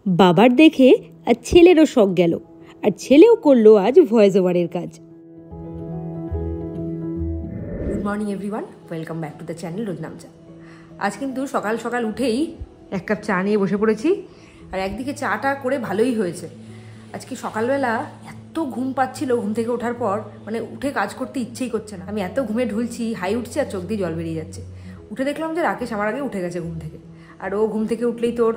বাবার দেখে আর ছেলেরও শখ গেল, আর ছেলেও করলো আজ ভয়েস ওভারের কাজ। Good morning everyone, welcome back to the channel Roznamcha. আজ কিন্তু সকাল সকাল উঠেই এক কাপ চা নিয়ে বসে পড়েছি, আর একদিকে চাটা করে ভালোই হয়েছে। আজকে সকালবেলা এত ঘুম পাচ্ছিল, ঘুম থেকে ওঠার পর মানে উঠে কাজ করতে ইচ্ছেই করছে না। আমি এত ঘুমে ঢুলছি, হাই উঠছে আর চোখ দিয়ে জল বেরিয়ে যাচ্ছে। উঠে দেখলাম যে রাকেশ আমার আগে উঠে গেছে ঘুম থেকে, আর ও ঘুম থেকে উঠলেই তোর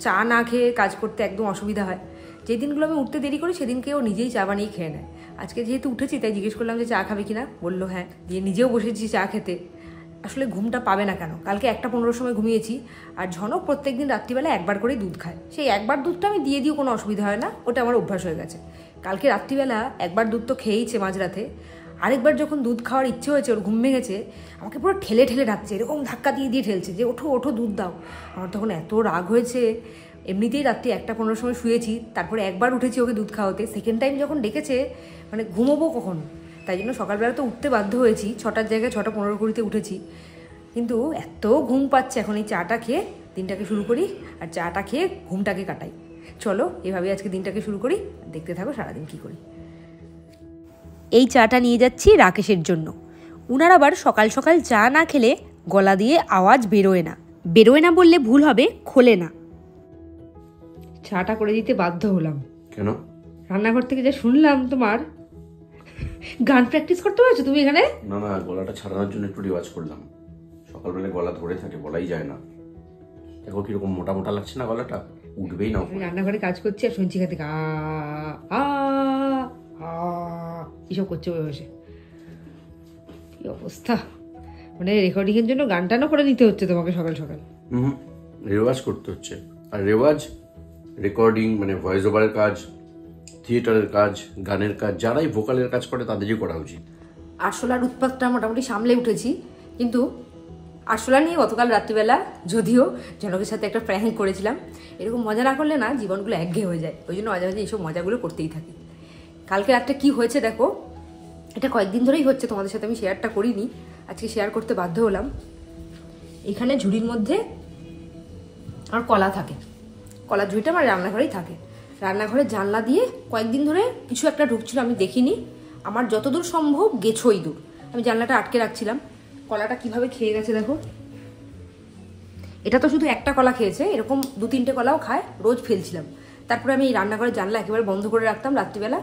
চা না খেয়ে কাজ করতে একদম অসুবিধা হয়। যে দিনগুলো আমি উঠতে দেরি করি সেদিনকে ও নিজেই চা বানিয়ে খেয়ে নেয়। আজকে যেহেতু উঠেছি তাই জিজ্ঞেস করলাম যে চা খাবে কিনা, বললো হ্যাঁ, দিয়ে নিজেও বসেছি চা খেতে। আসলে ঘুমটা পাবে না কেন, কালকে 1:15 সময় ঘুমিয়েছি, আর ঝনক প্রত্যেকদিন রাত্রিবেলা একবার করেই দুধ খায়। সেই একবার দুধটা আমি দিয়ে দিও কোনো অসুবিধা হয় না, ওটা আমার অভ্যাস হয়ে গেছে। কালকে রাত্রিবেলা একবার দুধ তো খেয়েইছে মাঝরাতে, আরেকবার যখন দুধ খাওয়ার ইচ্ছে হয়েছে, ওর ঘুম ভেঙেছে, আমাকে পুরো ঠেলে ঠেলে ডাকছে, এরকম ধাক্কা দিয়ে দিয়ে ঠেলছে যে ওঠো ওঠো দুধ দাও। আমার তখন এত রাগ হয়েছে, এমনিতেই রাত্রি 1:15 সময় শুয়েছি, তারপরে একবার উঠেছি ওকে দুধ খাওয়াতে, সেকেন্ড টাইম যখন ডেকেছে মানে ঘুমোবো কখন, তাই জন্য সকালবেলা তো উঠতে বাধ্য হয়েছি। 6টার জায়গায় 6:15 উঠেছি, কিন্তু এত ঘুম পাচ্ছে। এখন এই চাটা খেয়ে দিনটাকে শুরু করি, আর চাটা খেয়ে ঘুমটাকে কাটাই। চলো এভাবে আজকে দিনটাকে শুরু করি, দেখতে থাকো সারাদিন কী করি। এই চাটা নিয়ে যাচ্ছি রাকেশের জন্য। উনার আবার সকাল সকাল চা না খেলে গলা দিয়ে আওয়াজ বেরোয় না। বেরোয় না বললে ভুল হবে, খোলে না। চাটা করে দিতে বাধ্য হলাম। কেন? রান্নাঘর থেকে যা শুনলাম তোমার গান প্র্যাকটিস করতে হয়েছে তুমি এখানে। না না, গলাটা ছাড়ানোর জন্য একটু রিওয়াজ করলাম। সকালবেলা গলা ধরে থাকে, বলাই যায় না। দেখো কিরকম মোটা মোটা লাগছে না, গলাটা উঠবেই না। আমি রান্নাঘরে কাজ করছি আর শুনছি এখান থেকে এসব করছে বসে। কি অবস্থা, মানে রেকর্ডিং এর জন্য গান টানও করে নিতে হচ্ছে তোমাকে সকাল সকাল। রেওয়াজ করতে হচ্ছে। আর রেওয়াজ, রেকর্ডিং মানে ভয়েস ওভারের কাজ, থিয়েটারের কাজ, গানের কাজ, যারাই ভোকালের কাজ করে তাদেরই করা উচিত। আরশোলার উৎপাতটা মোটামুটি সামলে উঠেছি, কিন্তু আরশোলা নিয়ে গতকাল রাত্রিবেলা যদিও জনকের সাথে একটা প্র্যাঙ্ক করেছিলাম। এরকম মজা না করলে না জীবনগুলো একঘেয়ে হয়ে যায়, ওই জন্য মাঝে মাঝে এইসব মজাগুলো করতেই থাকি। কালকে রাতটা কি হয়েছে দেখো, এটা কয়েকদিন ধরেই হচ্ছে, তোমাদের সাথে আমি শেয়ারটা করিনি, আজকে শেয়ার করতে বাধ্য হলাম। এখানে ঝুড়ির মধ্যে আমার কলা থাকে, কলার ঝুড়িটা আমার রান্নাঘরেই থাকে। রান্নাঘরের জানলা দিয়ে কয়েকদিন ধরে কিছু একটা ঢুকছিল, আমি দেখিনি। আমার যতদূর সম্ভব গেছোই দূর, আমি জানলাটা আটকে রাখছিলাম। কলাটা কিভাবে খেয়ে গেছে দেখো। এটা তো শুধু একটা কলা খেয়েছে, এরকম 2-3টে কলাও খায়, রোজ ফেলছিলাম। তারপরে আমি এই রান্নাঘরের জানলা একেবারে বন্ধ করে রাখতাম রাত্রিবেলা,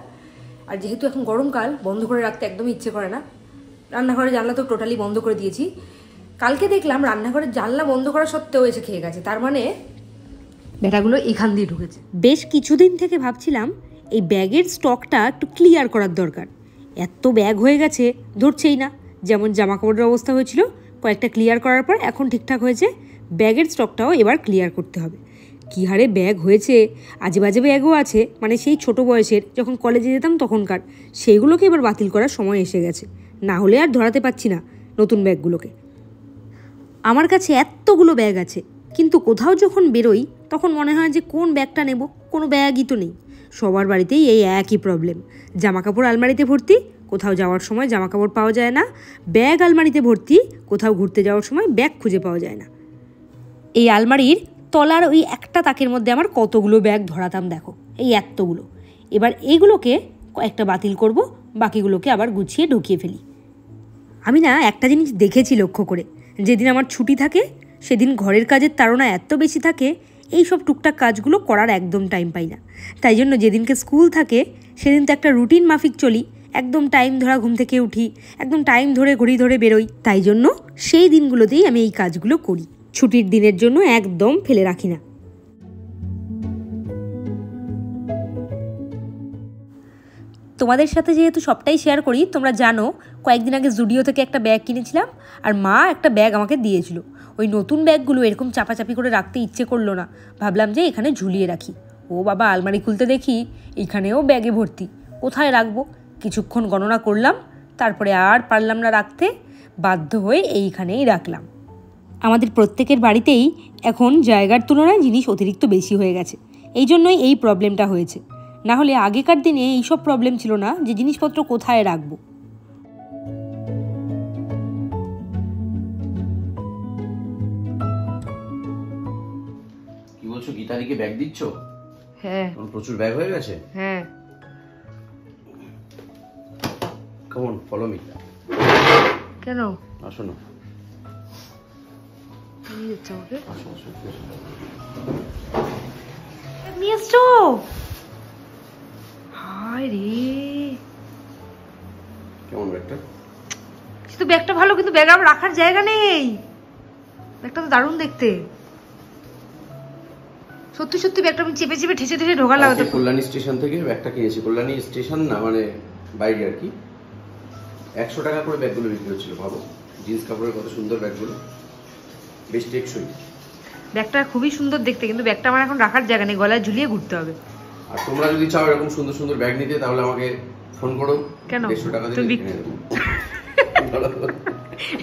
আর যেহেতু এখন গরমকাল বন্ধ করে রাখতে একদমই ইচ্ছে করে না, রান্নাঘরের জানলা তো টোটালি বন্ধ করে দিয়েছি। কালকে দেখলাম রান্নাঘরের জানলা বন্ধ করা সত্ত্বেও এসে খেয়ে গেছে, তার মানে ব্যাটাগুলো এখান দিয়ে ঢুকেছে। বেশ কিছুদিন থেকে ভাবছিলাম এই ব্যাগের স্টকটা একটু ক্লিয়ার করার দরকার। এত ব্যাগ হয়ে গেছে, ধরছেই না। যেমন জামা কাপড়ের অবস্থা হয়েছিল, কয়েকটা ক্লিয়ার করার পর এখন ঠিকঠাক হয়েছে, ব্যাগের স্টকটাও এবার ক্লিয়ার করতে হবে। কী হারে ব্যাগ হয়েছে, আজে বাজে ব্যাগও আছে, মানে সেই ছোট বয়সের যখন কলেজে যেতাম তখনকার, সেইগুলোকে এবার বাতিল করার সময় এসে গেছে। না হলে আর ধরাতে পারছি না নতুন ব্যাগগুলোকে। আমার কাছে এতগুলো ব্যাগ আছে, কিন্তু কোথাও যখন বেরোই তখন মনে হয় যে কোন ব্যাগটা নেব, কোনো ব্যাগই তো নেই। সবার বাড়িতেই এই একই প্রবলেম, জামা কাপড় আলমারিতে ভর্তি, কোথাও যাওয়ার সময় জামা কাপড় পাওয়া যায় না, ব্যাগ আলমারিতে ভর্তি, কোথাও ঘুরতে যাওয়ার সময় ব্যাগ খুঁজে পাওয়া যায় না। এই আলমারির তলার ওই একটা তাকের মধ্যে আমার কতগুলো ব্যাগ ধরাতাম দেখো, এই এতগুলো। এবার এইগুলোকে কয়েকটা বাতিল করব, বাকিগুলোকে আবার গুছিয়ে ঢুকিয়ে ফেলি। আমি না একটা জিনিস দেখেছি লক্ষ্য করে, যেদিন আমার ছুটি থাকে সেদিন ঘরের কাজের তাড়না এত বেশি থাকে, এই সব টুকটাক কাজগুলো করার একদম টাইম পাই না। তাই জন্য যেদিনকে স্কুল থাকে সেদিন তো একটা রুটিন মাফিক চলি, একদম টাইম ধরা ঘুম থেকে উঠি, একদম টাইম ধরে ঘড়ি ধরে বেরোই। তাই জন্য সেই দিনগুলোতেই আমি এই কাজগুলো করি, ছুটির দিনের জন্য একদম ফেলে রাখি না। তোমাদের সাথে যেহেতু সবটাই শেয়ার করি, তোমরা জানো কয়েকদিন আগে জুডিও থেকে একটা ব্যাগ কিনেছিলাম, আর মা একটা ব্যাগ আমাকে দিয়েছিল। ওই নতুন ব্যাগগুলো এরকম চাপাচাপি করে রাখতে ইচ্ছে করলো না, ভাবলাম যে এখানে ঝুলিয়ে রাখি। ও বাবা, আলমারি খুলতে দেখি এখানেও ব্যাগে ভর্তি, কোথায় রাখবো? কিছুক্ষণ গণনা করলাম, তারপরে আর পারলাম না রাখতে, বাধ্য হয়ে এইখানেই রাখলাম। আমাদের প্রত্যেকের বাড়িতেই এখন জায়গার তুলনায় জিনিস অতিরিক্ত বেশি হয়ে গেছে, এই জন্যই এই প্রবলেমটা হয়েছে। না হলে আগেকার দিনে এইসব প্রবলেম ছিল না যে জিনিসপত্র কোথায় রাখবো। কি বলছো, গীতারিকে ব্যাগ দিচ্ছ? হ্যাঁ প্রচুর ব্যাগ হয়ে গেছে। হ্যাঁ কেমন ফলো মি। কেন আসো না, নিয়ে যাচ্ছে আমাকে, আসো আসো। নিয়ে এসছো? হায় রে, কেমন ব্যাগটা? কিন্তু ব্যাগটা ভালো, কিন্তু ব্যাগ আমার রাখার জায়গা নেই। ব্যাগটা তো দারুণ দেখতে, সত্যি সত্যি ব্যাগটা আমি চেপে চেপে ঠেসে ঠেসে ঢোকালাম। কল্যাণী স্টেশন থেকে ব্যাগটা কিনেছি, কল্যাণী স্টেশন না মানে বাইরে আর কি। 100 টাকা করে ব্যাগগুলো বিক্রি হচ্ছিল, ভাবো জিন্স কাপড়ের কত সুন্দর ব্যাগগুলো, বেশ টেকসই। ব্যাগটা খুবই সুন্দর দেখতে, কিন্তু ব্যাগটা আমার এখন রাখার জায়গা নেই, গলায় ঝুলিয়ে ঘুরতে হবে। আর তোমরা যদি চাও এরকম সুন্দর সুন্দর ব্যাগ নিতে, তাহলে আমাকে ফোন করো। কেন? 150 টাকা দিয়ে কিনে দেবো।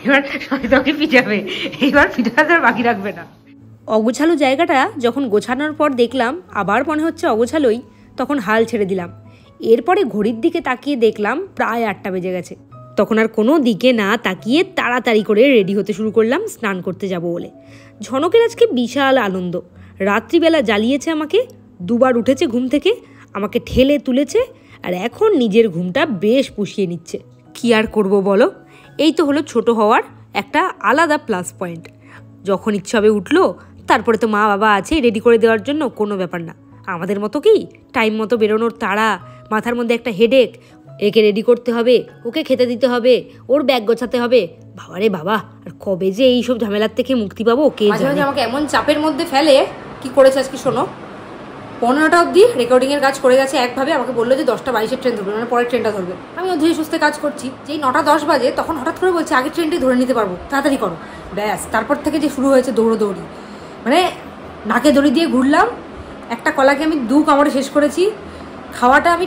এবার তোকে পিটাবে, এবার পিটাতে বাকি রাখবে না। অগোছালো জায়গাটা যখন গোছানোর পর দেখলাম আবার মনে হচ্ছে অগোছালোই, তখন হাল ছেড়ে দিলাম। এরপরে ঘড়ির দিকে তাকিয়ে দেখলাম প্রায় 8টা বেজে গেছে। তখন আর কোনো দিকে না তাকিয়ে তাড়াতাড়ি করে রেডি হতে শুরু করলাম স্নান করতে যাব বলে। ঝনকের আজকে বিশাল আনন্দ, রাত্রিবেলা জ্বালিয়েছে আমাকে, 2বার উঠেছে ঘুম থেকে, আমাকে ঠেলে তুলেছে, আর এখন নিজের ঘুমটা বেশ পুষিয়ে নিচ্ছে। কি আর করব বলো, এই তো হলো ছোট হওয়ার একটা আলাদা প্লাস পয়েন্ট। যখন ইচ্ছা হবে উঠলো, তারপরে তো মা বাবা আছে রেডি করে দেওয়ার জন্য, কোনো ব্যাপার না। আমাদের মতো কি টাইম মতো বেরোনোর তাড়া, মাথার মধ্যে একটা হেডেক, একে রেডি করতে হবে, ওকে খেতে দিতে হবে, ওর ব্যাগ গোছাতে হবে। বাবারে বাবা, আর কবে যে এইসব ঝামেলার থেকে মুক্তি পাবো কে জানে। আমাকে এমন চাপের মধ্যে ফেলে, কি করেছে আজকে শোনো। 15টা অবধি রেকর্ডিংয়ের কাজ করে গেছে একভাবে, আমাকে বললো যে 10:22-এর ট্রেন ধরবে, মানে পরের ট্রেনটা ধরবে। আমি ধীরে সুস্থে কাজ করছি, যেই 9:10 বাজে তখন হঠাৎ করে বলছে আগের ট্রেনটাই ধরে নিতে পারবো, তাড়াতাড়ি করো। ব্যাস, তারপর থেকে যে শুরু হয়েছে দৌড়োদৌড়ি, মানে নাকে দড়ি দিয়ে ঘুরলাম। একটা কলাকে আমি 2 কামড়ে শেষ করেছি। খাওয়াটা আমি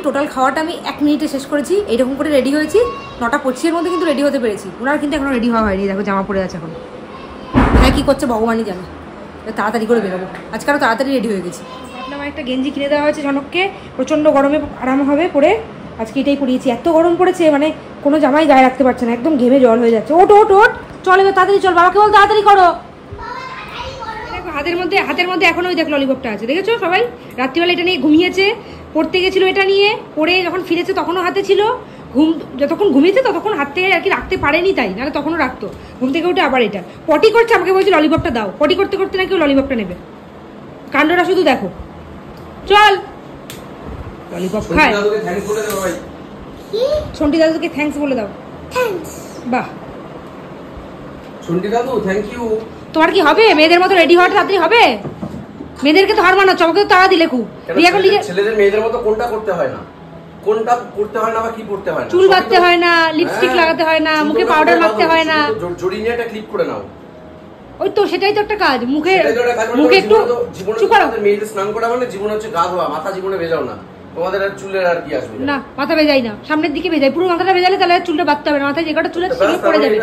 1 মিনিটে শেষ করেছি। এইরকম করে রেডি হয়েছি, 9:25-এর মধ্যে কিন্তু রেডি হতে পেরেছি। ওনার কিন্তু এখনো রেডি হওয়া হয়নি, দেখো জামা পরে আছে এখন। হ্যাঁ, কী করছে ভগবানই জানে। তাড়াতাড়ি করে বেরোবো, আজকে আরও তাড়াতাড়ি রেডি হয়ে গেছি। আমার একটা গেঞ্জি কিনে দেওয়া হয়েছে ঝনককে, প্রচণ্ড গরমে আরাম হবে পরে। আজকে এটাই পরিয়েছি, এত গরম পড়েছে মানে কোনো জামাই গায়ে রাখতে পারছে না, একদম ঘেমে জল হয়ে যাচ্ছে। ওট ওট ওট, চল এবার তাড়াতাড়ি চল, বাবাকে বল তাড়াতাড়ি করো। দেখো হাতের মধ্যে এখনো ওই দেখ ললিপপটা আছে, দেখেছো সবাই? রাত্রিবেলা এটা নিয়ে ঘুমিয়েছে, পড়তে গেছিলো এটা নিয়ে, পড়ে যখন ফিরেছে তখনও হাতে ছিল। যতক্ষণ ঘুমিয়েছে ততক্ষণ হাত থেকে আর কি রাখতে পারেনি, তাই নাহলে তখনও রাখতো। ঘুম থেকে উঠে আবার এটা পটি করছে, আমাকে বলছে ললিপপটা দাও। পটি করতে করতে নাকি ললিপপটা নেবে, কাণ্ডটা শুধু দেখো। চল, ললিপপ খায়। সন্টি দাদুকে থ্যাঙ্কস বলে দাও। বাহ, সন্টি দাদু থ্যাংক ইউ। তোমার কি হবে মেয়েদের মতো রেডি হওয়াটা তাড়াতাড়ি হবে? মেয়েদেরকে তো হার মানাচ্ছ, আমাকে তো তাড়া দিলে খুব। ছেলেদের মেয়েদের মতো কোনটা করতে হয় না, কোনটা করতে হয় না বা কি করতে হয় না? চুল বাঁধতে হয় না, লিপস্টিক লাগাতে হয় না, মুখে পাউডার মাখতে হয় না, জড়িয়ে নিয়ে একটা ক্লিপ করে নাও। ওই তো সেটাই তো একটা কাজ। মুখে একটু চুপ করো। মেয়েদের স্নান করা মানে জীবন হচ্ছে গা ধোয়া, মাথা জীবনে ভেজাও না। তোমাদের আর চুলের আর কি আসবে না, মাথা ভেজাই না, সামনের দিকে ভেজাই। পুরো মাথাটা ভেজালে তাহলে চুলটা বাঁধতে হবে না, মাথায় যে কটা চুল আছে সেগুলো পড়ে যাবে।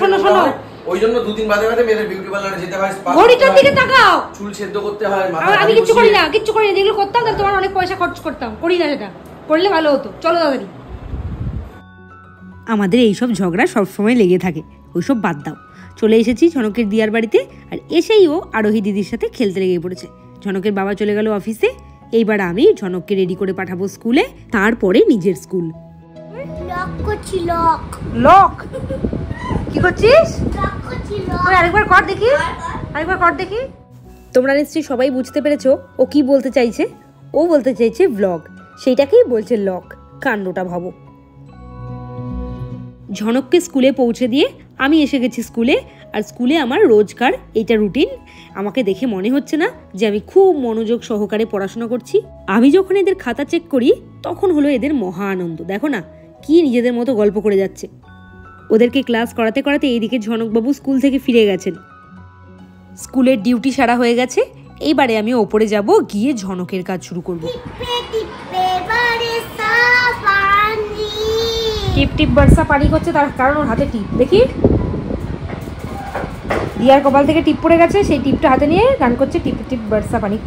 শোনো শোনো, ওই জন্য 2 দিন বাদে বাদে মেয়েদের বিউটি পার্লারে যেতে হয়, ঘড়িটার দিকে তাকাও, চুল সেদ্ধ করতে হয়। আমি কিচ্ছু করি না, কিচ্ছু করি না। যেগুলো করতাম তাহলে তোমার অনেক পয়সা খরচ করতাম, করি না। সেটা করলে ভালো হতো। চলো তাড়াতাড়ি। আমাদের এইসব ঝগড়া সবসময় লেগে থাকে, ওইসব বাদ দাও। চলে এসেছি ঝনকের দিয়ার বাড়িতে, আর এসেই ও আরোহী দিদির সাথে খেলতে লেগে পড়েছে। ঝনকের বাবা চলে গেল অফিসে, এইবার আমি ঝনককে রেডি করে পাঠাবো স্কুলে, তারপরে নিজের স্কুল। লক কি করছিস? আরেকবার কর দেখি, আরেকবার কর দেখি। তোমরা নিশ্চয়ই সবাই বুঝতে পেরেছো ও কি বলতে চাইছে। ও বলতে চাইছে ব্লগ, সেইটাকেই বলছে লক। কাণ্ডটা ভাবো। ঝনককে স্কুলে পৌঁছে দিয়ে আমি এসে গেছি স্কুলে, আর স্কুলে আমার রোজকার এইটা রুটিন। আমাকে দেখে মনে হচ্ছে না যে আমি খুব মনোযোগ সহকারে পড়াশোনা করছি। আমি যখন এদের খাতা চেক করি তখন হলো এদের মহা আনন্দ। দেখো না কি নিজেদের মতো গল্প করে যাচ্ছে। ওদেরকে ক্লাস করাতে করাতে এইদিকে ঝনকবাবু স্কুল থেকে ফিরে গেছেন। স্কুলের ডিউটি সারা হয়ে গেছে, এইবারে আমি ওপরে যাব, গিয়ে ঝনকের কাজ শুরু করব। টিপ টিপ বর্ষা পানি করছে, তার কারণ ওর হাতে টিপ। দেখি দিয়ার কপাল থেকে টিপ পড়ে গেছে, সেই টিপটা হাতে নিয়ে গান করছে টিপ টিপ বর্ষা পানি।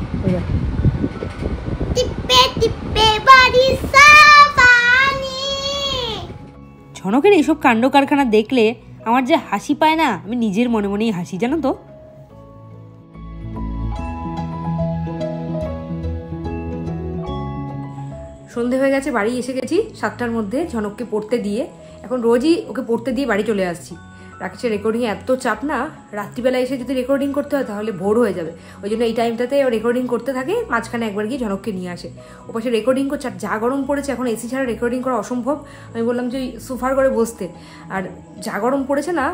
ঝনকের এইসব কাণ্ড কারখানা দেখলে আমার যে হাসি পায় না, আমি নিজের মনে মনেই হাসি, জানো তো। সন্ধে হয়ে গেছে, বাড়ি এসে গেছি 7টার মধ্যে ঝনককে পড়তে দিয়ে। এখন রোজই ওকে পড়তে দিয়ে বাড়ি চলে আসছি। রাকেশের রেকর্ডিংয়ে এত চাপ না, রাত্রিবেলা এসে যদি রেকর্ডিং করতে হয় তাহলে ভোর হয়ে যাবে। ওই জন্য এই টাইমটাতে ও রেকর্ডিং করতে থাকে, মাঝখানে একবার গিয়ে ঝনককে নিয়ে আসে। ও পাশে রেকর্ডিং করছে, আর যা গরম পড়েছে এখন এসি ছাড়া রেকর্ডিং করা অসম্ভব। আমি বললাম যে ওই সোফার ঘরে বসতে, আর যা গরম পড়েছে না।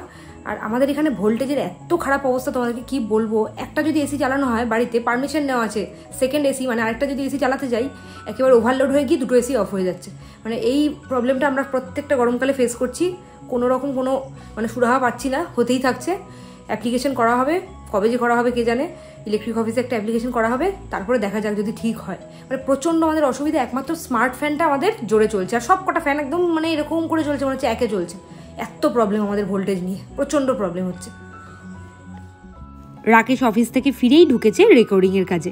আর আমাদের এখানে ভোল্টেজের এত খারাপ অবস্থা, তোমাদেরকে কি বলবো। একটা যদি এসি চালানো হয় বাড়িতে, পারমিশন নেওয়া আছে সেকেন্ড এসি, মানে আরেকটা যদি এসি চালাতে যাই একেবারে ওভারলোড হয়ে গিয়ে দুটো এসি অফ হয়ে যাচ্ছে। মানে এই প্রবলেমটা আমরা প্রত্যেকটা গরমকালে ফেস করছি। কোনো রকম কোনো মানে সুরাহা পাচ্ছি না, হতেই থাকছে। অ্যাপ্লিকেশন করা হবে, কবে যে করা হবে কে জানে। ইলেকট্রিক অফিসে একটা অ্যাপ্লিকেশন করা হবে, তারপরে দেখা যাক যদি ঠিক হয়। মানে প্রচণ্ড আমাদের অসুবিধা। একমাত্র স্মার্ট ফ্যানটা আমাদের জোরে চলছে, আর সব কটা ফ্যান একদম মানে এরকম করে চলছে, মনে হচ্ছে একে চলছে। এত প্রবলেম আমাদের ভোল্টেজ নিয়ে, প্রচণ্ড প্রবলেম হচ্ছে। রাকেশ অফিস থেকে ফিরেই ঢুকেছে রেকর্ডিংয়ের কাজে।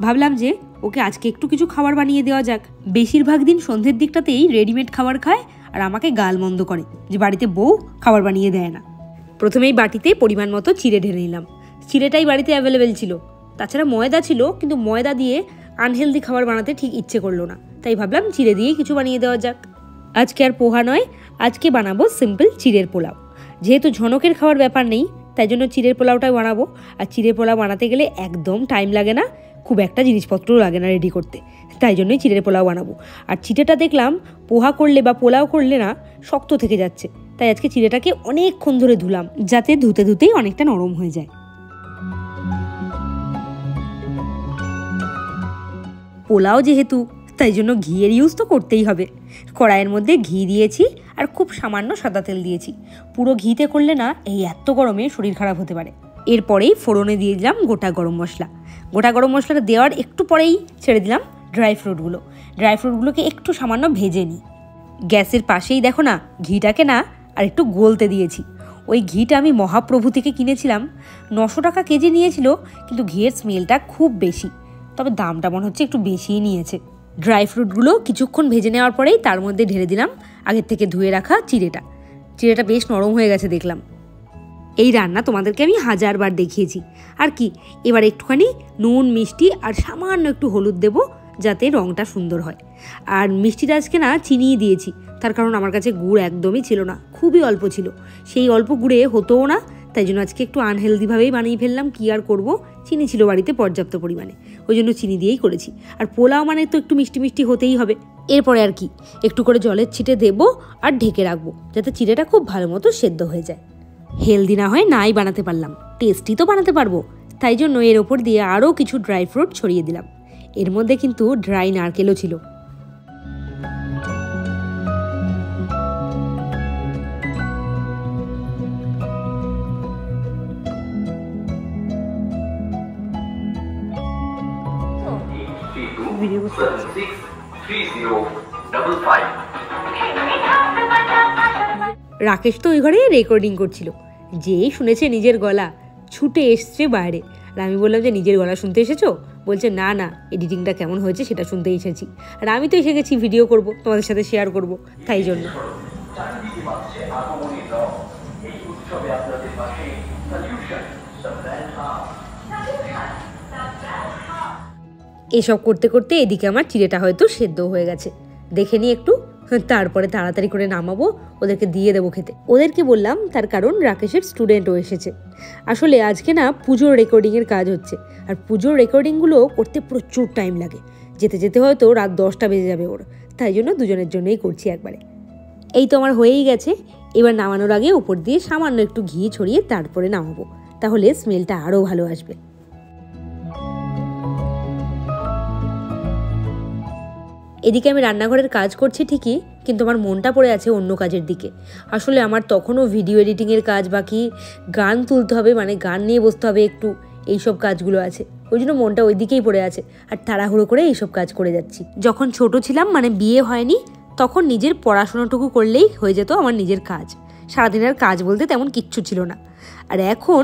ভাবলাম যে ওকে আজকে একটু কিছু খাবার বানিয়ে দেওয়া যাক। বেশিরভাগ দিন সন্ধ্যের দিকটাতেই রেডিমেড খাবার খায়, আর আমাকে গালমন্দ করে যে বাড়িতে বউ খাবার বানিয়ে দেয় না। প্রথমেই বাটিতে পরিমাণ মতো চিড়ে ঢেলে নিলাম। চিড়েটাই বাড়িতে অ্যাভেলেবেল ছিল, তাছাড়া ময়দা ছিল, কিন্তু ময়দা দিয়ে আনহেলদি খাবার বানাতে ঠিক ইচ্ছে করলো না। তাই ভাবলাম চিড়ে দিয়েই কিছু বানিয়ে দেওয়া যাক। আজকে আর পোহা নয়, আজকে বানাবো সিম্পল চিড়ের পোলাও। যেহেতু ঝনকের খাওয়ার ব্যাপার নেই, তাই জন্য চিড়ের পোলাওটাই বানাবো। আর চিড়ের পোলাও বানাতে গেলে একদম টাইম লাগে না, খুব একটা জিনিসপত্রও লাগে না রেডি করতে, তাই জন্যই চিড়ের পোলাও বানাবো। আর চিড়েটা দেখলাম পোহা করলে বা পোলাও করলে না শক্ত থেকে যাচ্ছে, তাই আজকে চিড়েটাকে অনেকক্ষণ ধরে ধুলাম, যাতে ধুতে ধুতেই অনেকটা নরম হয়ে যায়। পোলাও যেহেতু, তাই জন্য ঘিয়ের ইউজ তো করতেই হবে। কড়াইয়ের মধ্যে ঘি দিয়েছি, আর খুব সামান্য সাদা তেল দিয়েছি। পুরো ঘিতে করলে না এই এত গরমে শরীর খারাপ হতে পারে। এরপরেই ফোড়নে দিয়ে দিলাম গোটা গরম মশলা। গোটা গরম মশলাটা দেওয়ার একটু পরেই ছেড়ে দিলাম ড্রাই ফ্রুটগুলো। ড্রাই ফ্রুটগুলোকে একটু সামান্য ভেজে নিই। গ্যাসের পাশেই দেখো না ঘিটাকে না আর একটু গলতে দিয়েছি। ওই ঘিটা আমি মহাপ্রভু থেকে কিনেছিলাম, 900 টাকা কেজি নিয়েছিল, কিন্তু ঘিয়ের স্মেলটা খুব বেশি, তবে দামটা মনে হচ্ছে একটু বেশিই নিয়েছে। ড্রাই ফ্রুটগুলো কিছুক্ষণ ভেজে নেওয়ার পরেই তার মধ্যে ঢেলে দিলাম আগের থেকে ধুয়ে রাখা চিড়েটা। চিড়েটা বেশ নরম হয়ে গেছে দেখলাম। এই রান্না তোমাদেরকে আমি 1000 বার দেখিয়েছি। আর কি, এবার একটুখানি নুন, মিষ্টি আর সামান্য একটু হলুদ দেবো, যাতে রঙটা সুন্দর হয়। আর মিষ্টিটা আজকে না চিনিয়ে দিয়েছি, তার কারণ আমার কাছে গুড় একদমই ছিল না, খুবই অল্প ছিল। সেই অল্প গুড়ে হতোও না, তাই জন্য আজকে একটু আনহেলদিভাবেই বানিয়ে ফেললাম। কি আর করবো, চিনি ছিল বাড়িতে পর্যাপ্ত পরিমাণে, ওই জন্য চিনি দিয়েই করেছি। আর পোলাও মানে তো একটু মিষ্টি মিষ্টি হতেই হবে। এরপরে আর কি, একটু করে জলের ছিটে দেবো আর ঢেকে রাখবো, যাতে চিড়েটা খুব ভালো মতো সেদ্ধ হয়ে যায়। হেলদি না হয় নাই বানাতে পারলাম, টেস্টি তো বানাতে পারবো। তাই জন্য এর ওপর দিয়ে আরও কিছু ড্রাই ফ্রুট ছড়িয়ে দিলাম। এর মধ্যে কিন্তু ড্রাই নারকেলও ছিল। রাকেশ তো ওই ঘরে রেকর্ডিং করছিল, যেই শুনেছে নিজের গলা ছুটে এসছে বাইরে। আর আমি বললাম যে নিজের গলা শুনতে এসেছো? বলছে না না, এডিটিংটা কেমন হয়েছে সেটা শুনতে এসেছি। আর আমি তো এসে গেছি ভিডিও করব, তোমাদের সাথে শেয়ার করব, তাই জন্য। এসব করতে করতে এদিকে আমার চিড়েটা হয়তো সেদ্ধ হয়ে গেছে, দেখে নিই একটু, তারপরে তাড়াতাড়ি করে নামাবো, ওদেরকে দিয়ে দেবো খেতে। ওদেরকে বললাম তার কারণ রাকেশের স্টুডেন্টও এসেছে। আসলে আজকে না পুজোর রেকর্ডিংয়ের কাজ হচ্ছে, আর পুজোর রেকর্ডিংগুলো করতে প্রচুর টাইম লাগে। যেতে যেতে হয়তো রাত 10টা বেজে যাবে ওর, তাই জন্য দুজনের জন্যই করছি একবারে। এই তো আমার হয়েই গেছে। এবার নামানোর আগে ওপর দিয়ে সামান্য একটু ঘি ছড়িয়ে তারপরে নামাবো, তাহলে স্মেলটা আরও ভালো আসবে। এদিকে আমি রান্নাঘরের কাজ করছি ঠিকই, কিন্তু আমার মনটা পড়ে আছে অন্য কাজের দিকে। আসলে আমার তখনও ভিডিও এডিটিংয়ের কাজ বাকি, গান তুলতে হবে, মানে গান নিয়ে বসতে হবে একটু, এইসব কাজগুলো আছে। ওই জন্য মনটা ওই দিকেই পড়ে আছে, আর তাড়াহুড়ো করে এইসব কাজ করে যাচ্ছি। যখন ছোট ছিলাম, মানে বিয়ে হয়নি, তখন নিজের পড়াশোনাটুকু করলেই হয়ে যেত আমার নিজের কাজ। সারাদিনের কাজ বলতে তেমন কিচ্ছু ছিল না। আর এখন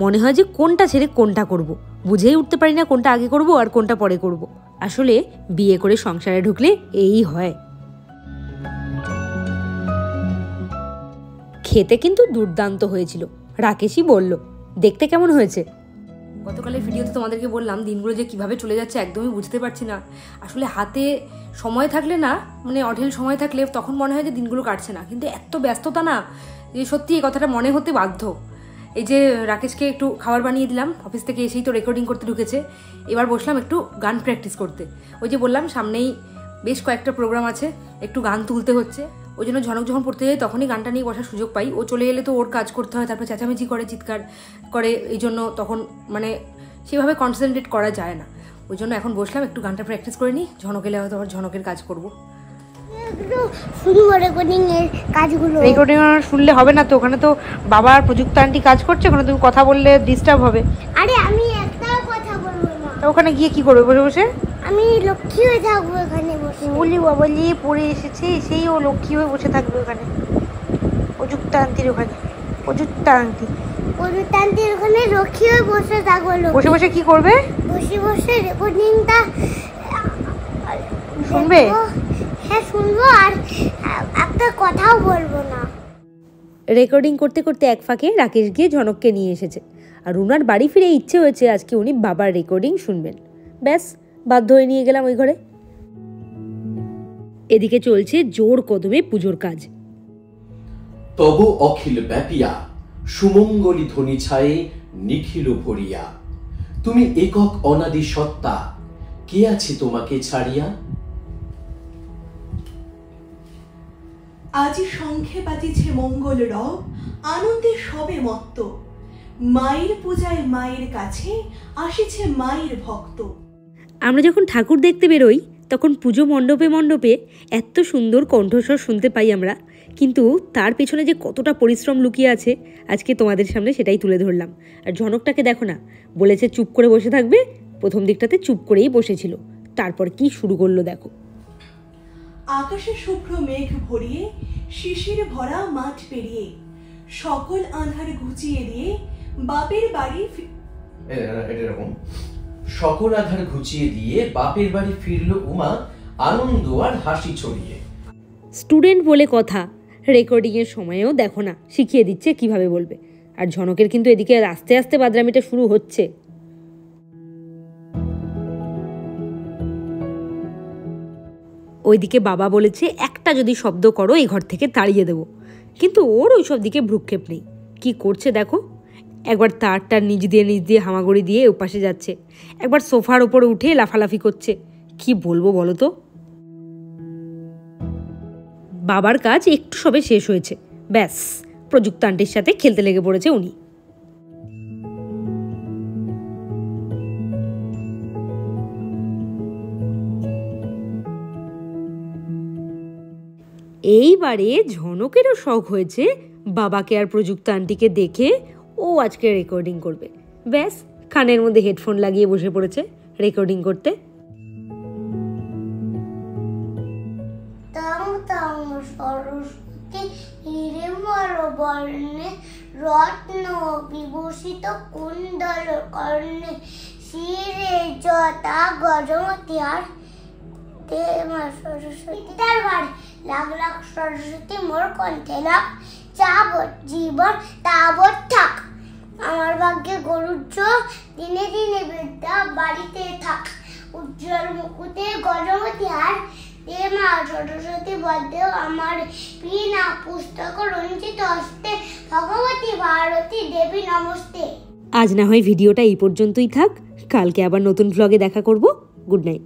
মনে হয় যে কোনটা ছেড়ে কোনটা করব, বুঝেই উঠতে পারি না কোনটা আগে করব আর কোনটা পরে করব। আসলে বিয়ে করে সংসারে ঢুকলে এই হয়। খেতে কিন্তু দুর্দান্ত হয়েছিল, রাকেশই বলল। দেখতে কেমন হয়েছে? গতকালের ভিডিওতে তোমাদেরকে বললাম দিনগুলো যে কিভাবে চলে যাচ্ছে একদমই বুঝতে পারছি না। আসলে হাতে সময় থাকলে না, মানে অঢেল সময় থাকলে তখন মনে হয় যে দিনগুলো কাটছে না, কিন্তু এত ব্যস্ততা না যে সত্যি এই কথাটা মনে হতে বাধ্য। এই যে রাকেশকে একটু খাবার বানিয়ে দিলাম, অফিস থেকে এসেই তো রেকর্ডিং করতে ঢুকেছে, এবার বসলাম একটু গান প্র্যাকটিস করতে। ওই যে বললাম সামনেই বেশ কয়েকটা প্রোগ্রাম আছে, একটু গান তুলতে হচ্ছে। ওই জন্য ঝনক যখন পড়তে যায় তখনই গানটা নিয়ে বসার সুযোগ পাই। ও চলে এলে তো ওর কাজ করতে হয়, তারপর চেঁচামেচি করে, চিৎকার করে, এই জন্য তখন মানে সেভাবে কনসেন্ট্রেট করা যায় না। ওই জন্য এখন বসলাম একটু গানটা প্র্যাকটিস করে নিই, ঝনক এলে হয়তো আবার ঝনকের কাজ করবো। রেকর্ডিং শুনলে হবে না তো, ওখানে তো বাবার প্রযুক্ত আন্টি কাজ করছে, ওখানে তুমি কথা বললে ডিস্টার্ব হবে। আরে আমি একটা কথা বলবো না। ওখানে গিয়ে কি করবে বসে বসে? আমি লক্ষ্মী হয়ে থাকবো এখানে বসে। বলি বাবা নিয়ে পড়ে এসেছে, সেই ও লক্ষ্মী হয়ে বসে থাকবে ওখানে প্রযুক্ত আন্টির ওখানে। প্রযুক্ত আন্টির ওখানে লক্ষ্মী হয়ে বসে থাকবো। বসে বসে কি করবে? বসে বসে রেকর্ডিংটা শুনবে? হ্যাঁ শুনবো, আর একটা কথাও বলবো না। রেকর্ডিং করতে করতে এক ফাঁকে রাকেশ গিয়ে ঝনককে নিয়ে এসেছে, আর রুনার বাড়ি ফিরে ইচ্ছে হয়েছে আজকে উনি বাবার রেকর্ডিং শুনবেন। ব্যাস বাধ্য হয়ে নিয়ে গেলাম ওই ঘরে। এদিকে চলছে জোর কদমে পুজোর কাজ। তব অখিল ব্যাপিয়া সুমঙ্গলী ধ্বনি ছায়ে নিখিল ভরিয়া, তুমি একক অনাদি সত্তা, কে আছে তোমাকে ছাড়িয়া? আজি শঙ্খে বাজিছে মঙ্গল রব, আনন্দে সবে মত্ত, মায়ের পূজায় মায়ের কাছে আসিছে মায়ের ভক্ত। আমরা যখন ঠাকুর দেখতে বেরোই তখন পুজো মণ্ডপে মণ্ডপে এত সুন্দর কণ্ঠস্বর শুনতে পাই আমরা, কিন্তু তার পেছনে যে কতটা পরিশ্রম লুকিয়ে আছে আজকে তোমাদের সামনে সেটাই তুলে ধরলাম। আর ঝনকটাকে দেখো না, বলেছে চুপ করে বসে থাকবে, প্রথম দিকটাতে চুপ করেই বসেছিল, তারপর কি শুরু করলো দেখো। আকাশে শুভ্র মেঘ ভরিয়ে শিশির ভরা মাঠ পেরিয়ে, সকল আঁধার ঘুচিয়ে দিয়ে বাপের বাড়ি এরকম সকল আধার ঘুচিয়ে দিয়ে বাপের বাড়ি ফিরল উমা, আনন্দ আর হাসি ছড়িয়ে। স্টুডেন্ট বলে কথা, রেকর্ডিংয়ের সময়েও দেখো না শিখিয়ে দিচ্ছে কিভাবে বলবে। আর ঝনকের কিন্তু এদিকে আস্তে আস্তে বাদরামিটা শুরু হচ্ছে। ওইদিকে বাবা বলেছে একটা যদি শব্দ করো এই ঘর থেকে তাড়িয়ে দেবো, কিন্তু ওর ওই সব দিকে ভ্রুক্ষেপ নেই। কি করছে দেখো, একবার তারটা নিচ দিয়ে হামাগুড়ি দিয়ে ওপাশে যাচ্ছে, একবার সোফার ওপরে উঠে লাফালাফি করছে। কি বলবো বলো তো। বাবার কাজ একটু সবে শেষ হয়েছে, ব্যাস প্রযুক্ত আন্টির সাথে খেলতে লেগে পড়েছে উনি। এইবারে ঝনকেরও শখ হয়েছে বাবাকে আর প্রযুক্ত আন্টিকে দেখে ও আজকে রেকর্ডিং করবে। ব্যাস কানের মধ্যে হেডফোন লাগিয়ে বসে পড়েছে রেকর্ডিং করতে। সরস্বতী হিরেমল বর্ণে রত্ন বিভূষিত কুণ্ডল কর্ণে, শিরে জটা গজমতি আর সরস্বতীটার বাড়ি লাখ লাখ সরস্বতী মোর কণ্ঠে লাখ, যাবত জীবন তাবত থাক, আমার ভাগ্যে গরুর চোখ, দিনে দিনে বিদ্যা বাড়িতে থাক, উজ্জ্বল মুকুটে গজমতি আর দে মা সরস্বতী বদ্দেও আমার পিনা পুস্তক রঞ্জিত হস্তে, ভগবতী ভারতী দেবী নমস্তে। আজ না হয় ভিডিওটা এই পর্যন্তই থাক, কালকে আবার নতুন ভ্লগে দেখা করব। Good night.